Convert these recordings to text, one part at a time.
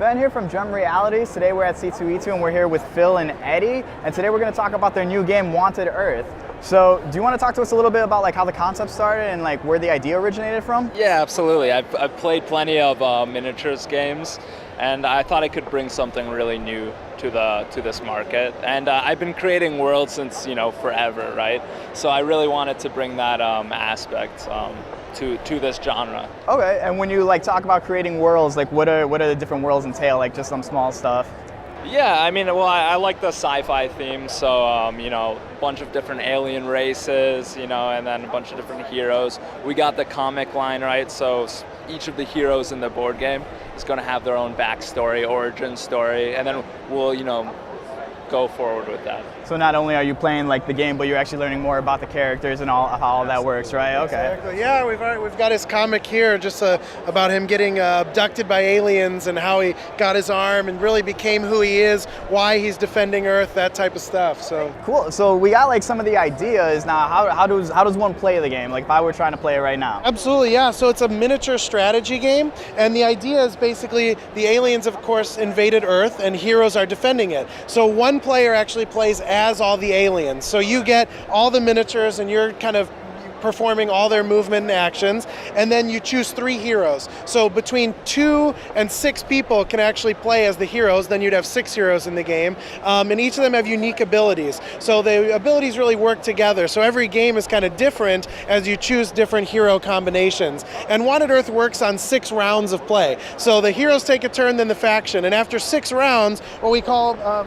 Ben here from Dreamt Realities. Today we're at C2E2 and we're here with Phil and Eddie. And today we're going to talk about their new game, Wanted Earth. So do you want to talk to us a little bit about like how the concept started and like where the idea originated from? Yeah, absolutely. I've played plenty of miniatures games, and I thought I could bring something really new to this market. And I've been creating worlds since forever, right? So I really wanted to bring that aspect to this genre. Okay, and when you like talk about creating worlds, like what are the different worlds entail? Like just some small stuff. Yeah, I mean, well, I like the sci-fi theme, so a bunch of different alien races, and then a bunch of different heroes. We got the comic line, right? So each of the heroes in the board game is going to have their own backstory, origin story, and then we'll, go forward with that. So not only are you playing like the game, but you're actually learning more about the characters and how all that works, right? Okay. Exactly. Yeah, we've got his comic here, just about him getting abducted by aliens and how he got his arm and really became who he is, why he's defending Earth, that type of stuff. So cool. So we got like some of the ideas now. How does one play the game? Like if I were trying to play it right now. Absolutely, yeah. So it's a miniature strategy game, and the idea is basically the aliens, of course, invaded Earth, and heroes are defending it. So one player actually plays as all the aliens. So you get all the miniatures and you're kind of performing all their movement and actions, and then you choose 3 heroes. So between 2 and 6 people can actually play as the heroes, then you'd have 6 heroes in the game, and each of them have unique abilities. So the abilities really work together. So every game is kind of different as you choose different hero combinations. And Wanted Earth works on 6 rounds of play. So the heroes take a turn, then the faction, and after 6 rounds, what we call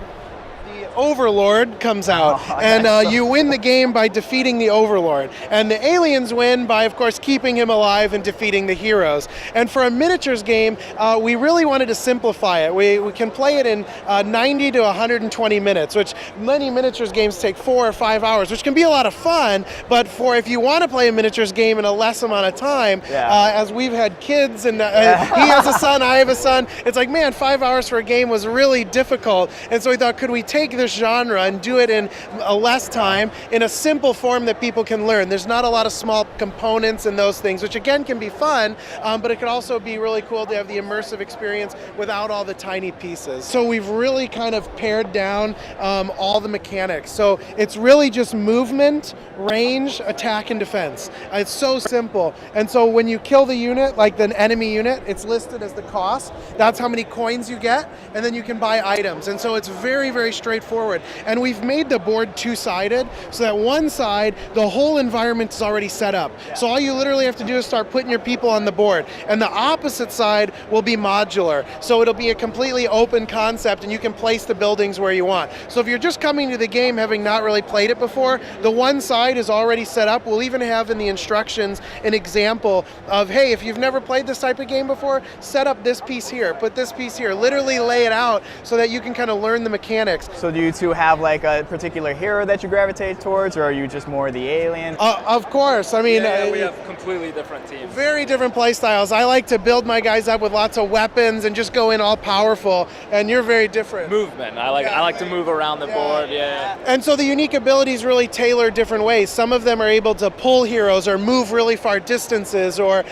Overlord comes out, and you win the game by defeating the Overlord. And the aliens win by, of course, keeping him alive and defeating the heroes. And for a miniatures game, we really wanted to simplify it. We can play it in 90 to 120 minutes, which many miniatures games take 4 or 5 hours, which can be a lot of fun, but if you want to play a miniatures game in a less amount of time, as we've had kids, and he has a son, I have a son, it's like, man, 5 hours for a game was really difficult. And so we thought, could we take this genre and do it in a less time in a simple form that people can learn. There's not a lot of small components and those things, which again can be fun, but it could also be really cool to have the immersive experience without all the tiny pieces. So we've really kind of pared down all the mechanics. So it's really just movement, range, attack, and defense. It's so simple. And so when you kill the unit, like the enemy unit, it's listed as the cost. That's how many coins you get, and then you can buy items. And so it's very, very straightforward. And we've made the board 2-sided, so that one side, the whole environment is already set up. So all you literally have to do is start putting your people on the board. And the opposite side will be modular. So it'll be a completely open concept, and you can place the buildings where you want. So if you're just coming to the game having not really played it before, the one side is already set up. We'll even have in the instructions an example of, hey, if you've never played this type of game before, set up this piece here, put this piece here, literally lay it out so that you can kind of learn the mechanics. So do you two have like a particular hero that you gravitate towards, or are you just more the alien? Of course. I mean, we have completely different teams. Very different play styles. I like to build my guys up with lots of weapons and just go in all powerful, and you're very different. Movement. I like to move around the board. Yeah. And so the unique abilities really tailor different ways. Some of them are able to pull heroes or move really far distances, or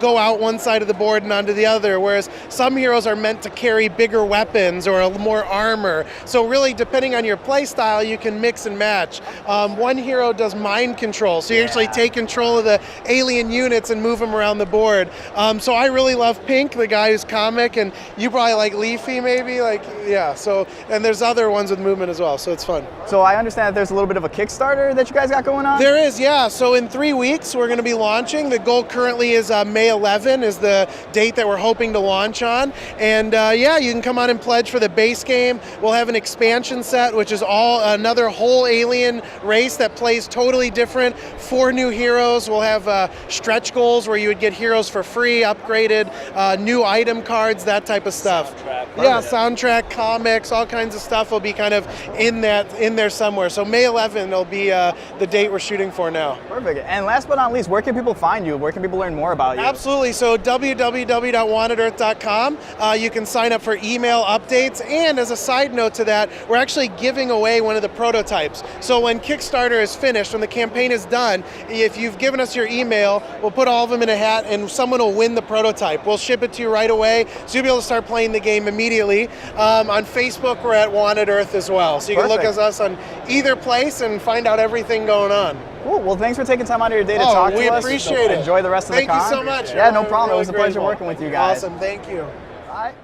go out one side of the board and onto the other, whereas some heroes are meant to carry bigger weapons or more armor. So really, depending on your play style, you can mix and match. One hero does mind control, so you actually take control of the alien units and move them around the board. So I really love Pink, the guy who's comic, and you probably like Leafy maybe, so, and there's other ones with movement as well, so it's fun. So I understand that there's a little bit of a Kickstarter that you guys got going on? There is, yeah. So in 3 weeks, we're going to be launching. The goal currently is May 11 is the date that we're hoping to launch on. And you can come on and pledge for the base game. We'll have an expansion set, which is another whole alien race that plays totally different. 4 new heroes. We'll have stretch goals where you would get heroes for free, upgraded, new item cards, that type of stuff. Soundtrack, comics, all kinds of stuff will be kind of in there somewhere. So May 11 will be the date we're shooting for now. Perfect. And last but not least, where can people find you? Where can people learn more about you? Absolutely. So www.wantedearth.com. You can sign up for email updates. And as a side note to that, we're actually actually giving away one of the prototypes. So when Kickstarter is finished, when the campaign is done, if you've given us your email, we'll put all of them in a hat and someone will win the prototype. We'll ship it to you right away, so you'll be able to start playing the game immediately. On Facebook, we're at Wanted Earth as well. So you can look at us on either place and find out everything going on. Cool. Well, thanks for taking time out of your day to talk to us. We appreciate it. Enjoy the rest of the con. Thank you so much. Yeah, no problem. Really it was a pleasure grateful. working with you guys. Awesome. Thank you. All right.